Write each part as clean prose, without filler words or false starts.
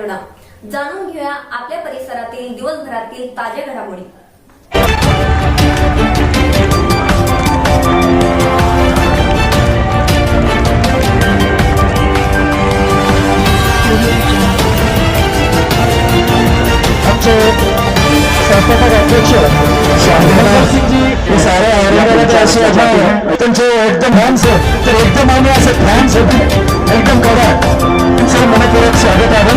घटना जाणून घेऊया आपल्या परिसरातील दिवसभरातील ताज्या घडामोडी। संस्थापक अध्यक्ष सिंगजी सारे औरंगाबादचे असे त्यांचे एकदम फॅन्स तर एकदम आम्ही असे फॅन्स एकदम करा सर मनपूर्वक स्वागत आहे।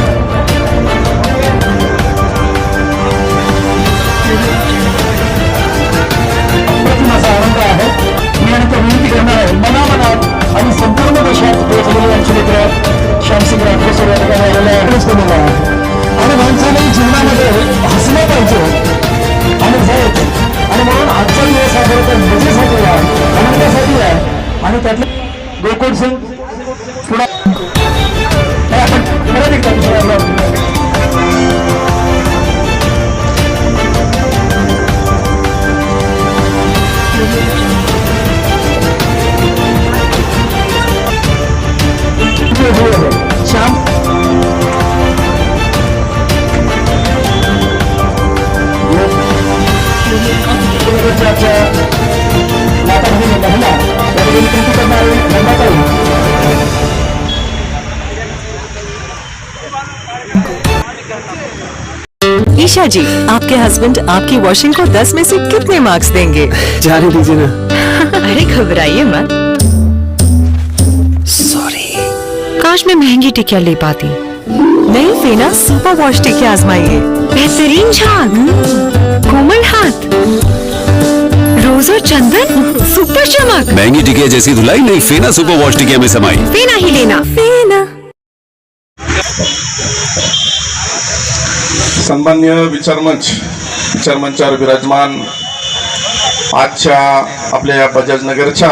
माझा आनंद आहे। मी आणि तो विनंती करणार आहे मनामनात आणि संपूर्ण देशात पोहोचलेले आमचे मित्र श्यामसिंग राठोड सर यांना आणि माणसाने जीवनामध्ये हसलं पाहिजे आणि जायचं आणि म्हणून आजचा दिवस हा खरं तर मजेसाठी आहे, आनंदासाठी आहे आणि त्यातले गोकुळ सिंग पुढे आपण परत एकदा दुसऱ्या श्याम ईशा जी, आपके हस्बैंड आपकी वॉशिंग को 10 में से कितने मार्क्स देंगे? जाने दीजिए ना। अरे घबराइए मत। सॉरी। काश मैं महंगी टिकिया ले पाती। नई फेना सुपर वॉश टिकिया आजमाइए। बेहतरीन झाग, कोमल हाथ, रोज और चंदन, सुपर चमक। महंगी टिकिया जैसी धुलाई नहीं, फेना सुपर वॉश टिकिया में समाई। फेना ही लेना। फेना। सन्मान्य विचारमंचावर विराजमान आजच्या आपल्या या बजाज नगरच्या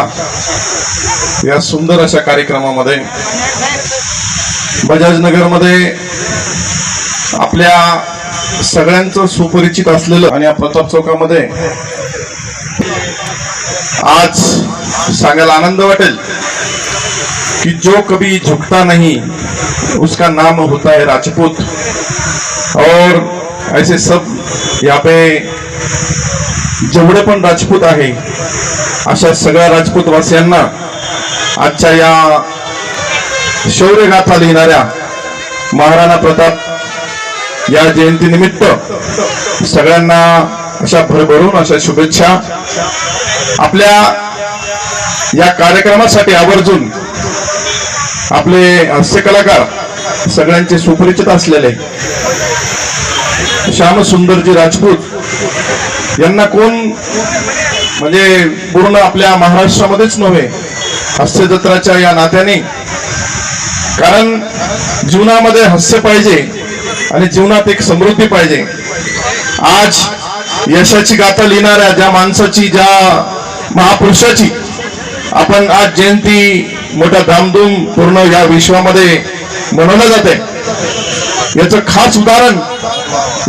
या सुंदर अशा कार्यक्रमामध्ये बजाज नगरमध्ये आपल्या सगळ्यांचं सुपरिचित असलेलं आणि या प्रताप चौकामध्ये आज सांगायला आनंद वाटेल कि जो कभी झुकता नहीं उसका नाम होता है राजपूत। और ऐसे सब यहाँ पे जेवढे पण राजपूत आहे अशा सगळ्या राजपूत वासियांना आजच्या या शौर्य गाथा लिहिणाऱ्या महाराणा प्रताप या जयंतीनिमित्त सगळ्यांना अशा भरभरून अशा शुभेच्छा। आपल्या या कार्यक्रमासाठी आवर्जून आपले हास्य कलाकार सगळ्यांचे सुपरिचित असलेले श्याम सुंदरजी राजपूत यांना कोण म्हणजे पूर्ण आपल्या महाराष्ट्रामध्येच नव्हे हास्य जत्राच्या या नात्याने, कारण जीवनामध्ये हास्य पाहिजे आणि जीवनात एक समृद्धी पाहिजे। आज यशाची गाथा लिहिणाऱ्या ज्या माणसाची, ज्या महापुरुषाची आपण आज जयंती मोठ्या धामधूम पूर्ण या विश्वामध्ये मनवलं जाते, याचं खास उदाहरण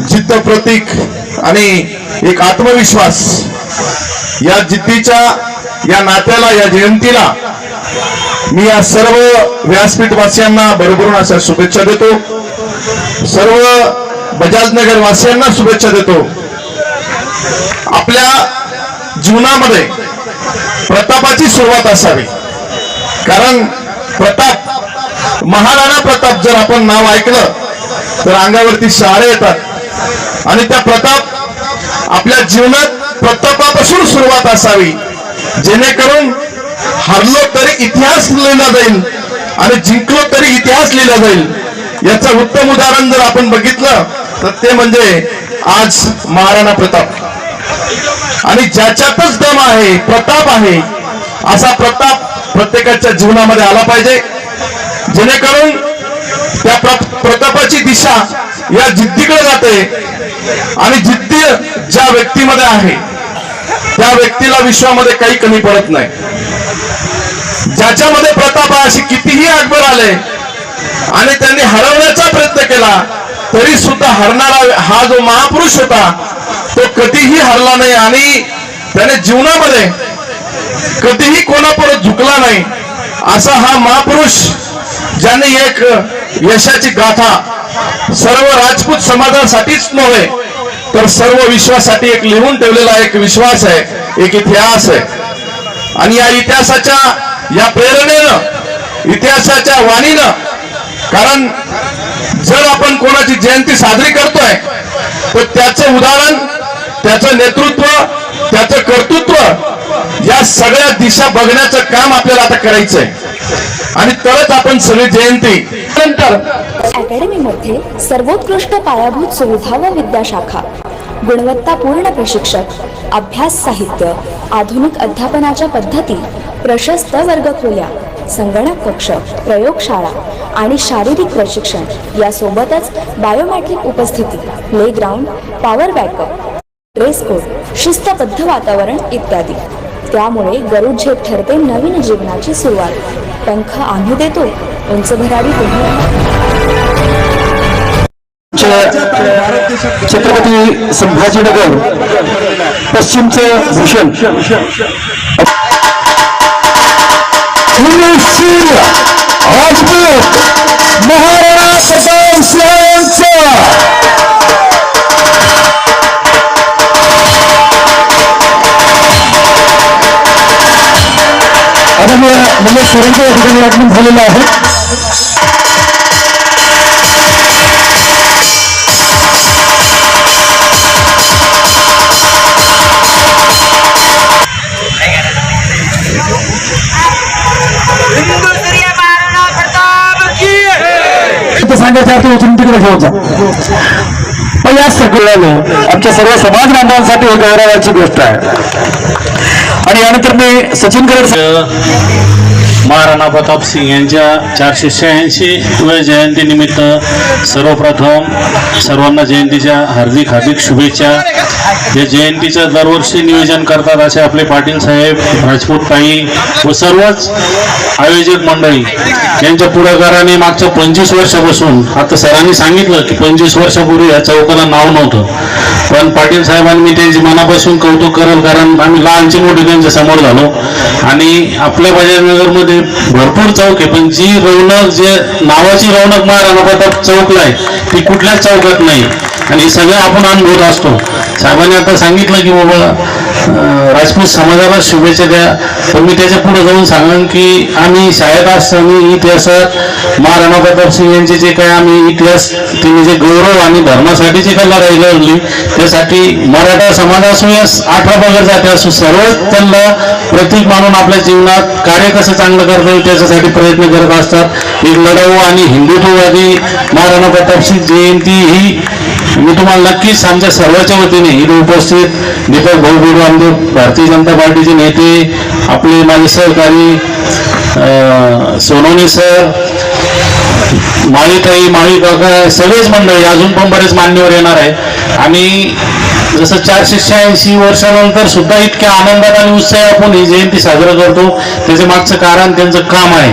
जिद्द प्रतीक आणि एक आत्मविश्वास। या जिद्दीच्या या नात्याला, या जयंतीला मी या सर्व व्यासपीठवासियांना भरभरून अशा शुभेच्छा देतो। सर्व बजाजनगर वासियांना शुभेच्छा देतो। आपल्या जीवनामध्ये प्रतापाची सुरुवात असावी, कारण प्रताप, महाराणा प्रताप जर आपण नाव ऐकलं तर अंगावरती शहारे येतात आणि त्या प्रताप आपल्या जीवनात प्रतापापासून सुरुवात असावी, जेणेकरून हरलो तरी इतिहास लिहिला जाईल आणि जिंकलो तरी इतिहास लिहिला जाईल। याचं उत्तम उदाहरण जर आपण बघितलं तर ते म्हणजे आज महाराणा प्रताप। आणि ज्याच्यातच दम आहे, प्रताप आहे, असा प्रताप प्रत्येकाच्या जीवनामध्ये आला पाहिजे, जेणेकरून त्या प्रतापाची दिशा या जिद्दीकडे जाते आणि जिद्दी ज्या व्यक्तीमध्ये आहे त्या व्यक्तीला विश्वामध्ये काही कमी पडत नाही। ज्याच्यामध्ये प्रताप आहे, अशी कितीही अकबर आले आणि त्यांनी हरवण्याचा प्रयत्न केला तरी सुद्धा हरणारा हा जो महापुरुष होता तो कधीही हरला नाही आणि त्याने जीवनामध्ये कधीही कोणापुढे झुकला नाही। असा हा महापुरुष ज्याने एक यशाची गाथा सर्व राजपूत समाजासाठीच नव्हे तर सर्व विश्वासाठी एक लिहून ठेवलेला एक विश्वास आहे, एक इतिहास आहे. आणि या इतिहासाच्या या प्रेरणेनं, इतिहासाच्या वाणीनं, कारण जर आपण कोणाची जयंती साजरी करतोय तर त्याचं उदाहरण, त्याचं नेतृत्व, त्याचं कर्तृत्व या सगळ्या दिशा बघण्याचं काम आपल्याला आता करायचंय. आणि तरच आपण सगळी जयंती नंतर अकॅडमीमध्ये सर्वोत्कृष्ट पायाभूत सुविधा व विद्याशाखा, गुणवत्तापूर्ण प्रशिक्षक, अभ्यास साहित्य, आधुनिक अध्यापनाच्या पद्धती, प्रशस्त वर्गखोल्या, संगणक कक्ष, प्रयोगशाळा आणि शारीरिक प्रशिक्षण यासोबतच बायोमेट्रिक उपस्थिती, playground, power backup, dress code, शिस्तबद्ध वातावरण इत्यादी. त्यामुळे गरुड झेप ठरते नवीन जीवनाची सुरुवात. पंख आम्ही देतो, उंच भरारी तुम्ही. छत्रपती संभाजीनगर पश्चिमचं भूषण राजपूत महाराणा प्रताप सिंहांचा आदरणीय महेश सरांचं या ठिकाणी आगमन झालेलं आहे. सांगायचं अर्थ उचलून तिकडे घेऊन जा. पण या सगळ्यानं आमच्या सर्व समाज बांधवांसाठी एक गौरवाची गोष्ट आहे. आणि यानंतर मी सचिन महाराणा प्रताप सिंग यांच्या 486व्या जयंतीनिमित्त सर्वप्रथम सर्वांना जयंतीच्या हार्दिक शुभेच्छा. या जयंतीचं दरवर्षी नियोजन करतात असे आपले पाटील साहेब, राजपूत ताई व सर्वच आयोजक मंडळी यांच्या पुढाकाराने मागच्या 25 वर्षापासून, आता सरांनी सांगितलं की 25 वर्षापूर्वी या चौकाला नाव नव्हतं, पण पाटील साहेबांनी मी त्यांची मनापासून कौतुक करेल, कारण आम्ही लहानची मोठी त्यांच्या समोर झालो. आणि आपल्या बाजारनगरमध्ये भरपूर चौक आहे, पण जी रौनक, जे नावाची रौनक महाराणा प्रताप चौकला आहे ती कुठल्याच चौकात नाही. आणि हे सगळं आपण अनुभवत असतो. साहेबांनी आता सांगितलं की बाबा राजपूत समाजाला शुभेच्छा द्या, पण मी त्याच्या पुढे जाऊन सांगेन की आम्ही शाळेत असताना इतिहासात महाराणा प्रताप सिंग यांचे जे काय आम्ही इतिहास, त्यांनी जे गौरव आणि धर्मासाठी जे काय लढाई लढली, त्यासाठी मराठा समाज असो या 18 पगड जाती असो, सर्वच त्यांना प्रतीक मानून आपल्या जीवनात कार्य कसं चांगलं करता येईल त्याच्यासाठी प्रयत्न करत असतात. एक लढाऊ आणि हिंदुत्ववादी महाराणा प्रताप सिंग जयंती ही मी तुम्हाला नक्कीच आमच्या सर्वांच्या वतीने इथे उपस्थित दीपक भाऊ बिडवांदे, भारतीय जनता पार्टीचे नेते, आपले माझे सहकारी सोनवणे सर, माळीताई, माळी काका, सगळेच मंडळी, अजून पण बरेच मान्यवर येणार आहे. आणि जसं 486 वर्षानंतर सुद्धा इतक्या आनंदात आणि उत्साहात आपण ही जयंती साजरा करतो, त्याच्या मागचं कारण त्यांचं काम आहे.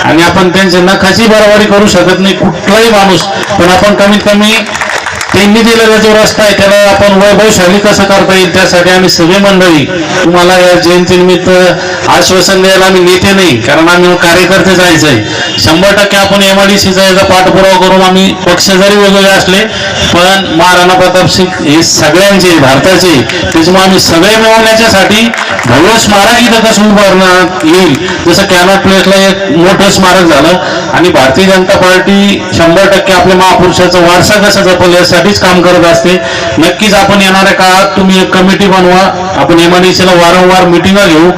आणि आपण त्यांच्या नखाची बरोबरी करू शकत नाही कुठलाही माणूस, पण आपण कमीत कमी त्यांनी दिलेला जो रस्ता आहे त्याला आपण वैभवशाली कसं करता येईल त्यासाठी आम्ही सगळे मंडळी तुम्हाला या जयंतीनिमित्त आश्वासन द्यायला आम्ही नेते नाही, कारण आम्ही कार्यकर्ते जायचंय. 100% आपण MIDCचा याचा पाठपुरावा करून आम्ही पक्ष जरी वेगवेगळे असले पण महाराणा प्रताप सिंग हे सगळ्यांचे, भारताचे, त्याच्यामुळे आम्ही सगळे मिळवण्याच्यासाठी भव्य स्मारक इथं कसं उभारण्यात येईल. जसं कॅनॉट प्लेसला एक मोठं स्मारक झालं आणि भारतीय जनता पार्टी 100% आपल्या महापुरुषाचा वारसा कसा जपल यासाठीच काम करत असते. नक्कीच आपण येणाऱ्या काळात तुम्ही एक कमिटी बनवा, आपण MIDCला वारंवार मिटिंगा घेऊ,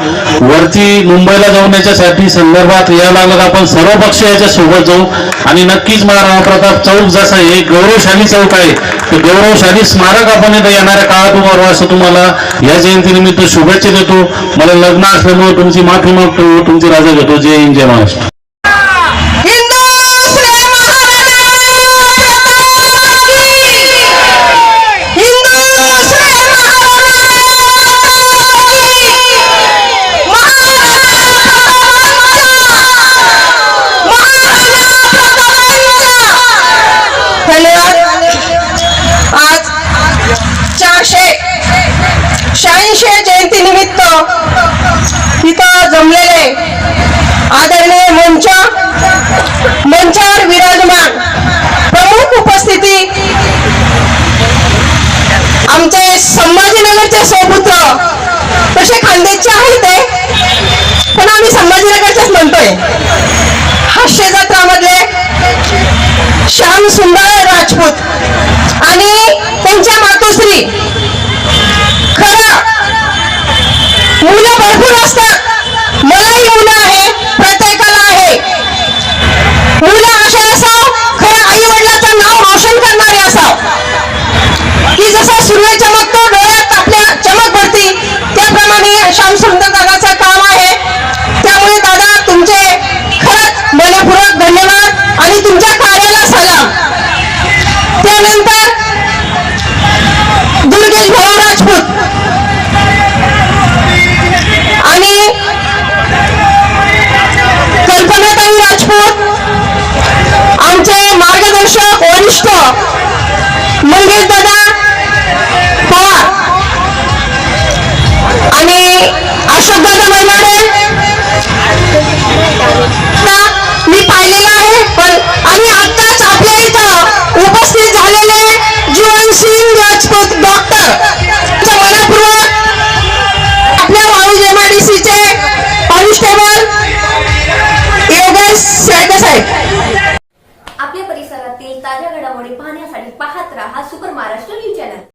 वरती मुंबईला जाऊन याच्यासाठी संदर्भात यायला लागलं आपण सर्व पक्ष याच्या सोबत जाऊ. आणि नक्कीच महाराणा प्रताप चौक जसा हे गौरवशाली चौक आहे, ते गौरवशाली स्मारक आपण इथं येणाऱ्या काळात उभारू असं तुम्हाला या जयंतीनिमित्त शुभेच्छा देतो. मला लग्न असल्यामुळे तुमची माफी मागतो, तुमची राजा घेतो. जय हिंद, जय महाराष्ट्र. आज 486 जयंतीनिमित्त इथं जमलेले आदरणीय मंचावर विराजमान प्रमुख थोडेसे खानदेशचे आहे ते, पण आम्ही संभाजीनगरचेच म्हणतोय. हास्य जत्रामधले श्याम सुंदर राजपूत आणि त्यांच्या मातोश्री. खरं मुलं भरपूर असतात, मलाही मुलं आहे, प्रत्येकाला आहे. मुलं असे असाव, खरं आई वडिलाचं नाव रोशन करणारे असाव, की जसा सूर्य चमकतो डोळ्यात आपल्या चमक भरती, त्याप्रमाणे श्याम सुंदर दादाचं काम आहे. त्यामुळे दादा तुमचे खरंच मनपूर्वक धन्यवाद आणि तुमच्या कार्याला सलाम. त्यानंतर दुर्गेश भाऊ राजपूत आणि कल्पनाताई राजपूत, आमचे मार्गदर्शक वरिष्ठ मंगेश दादा पवार आणि अशोक दादा मैनाडे मी पाहिलेलं आहे. पण आणि आत्ताच आपल्या इथं उपस्थित झालेले जीवनसिंग राजपूत डॉक्टर मनपूर्वक आपल्या वाळूज MIDC चे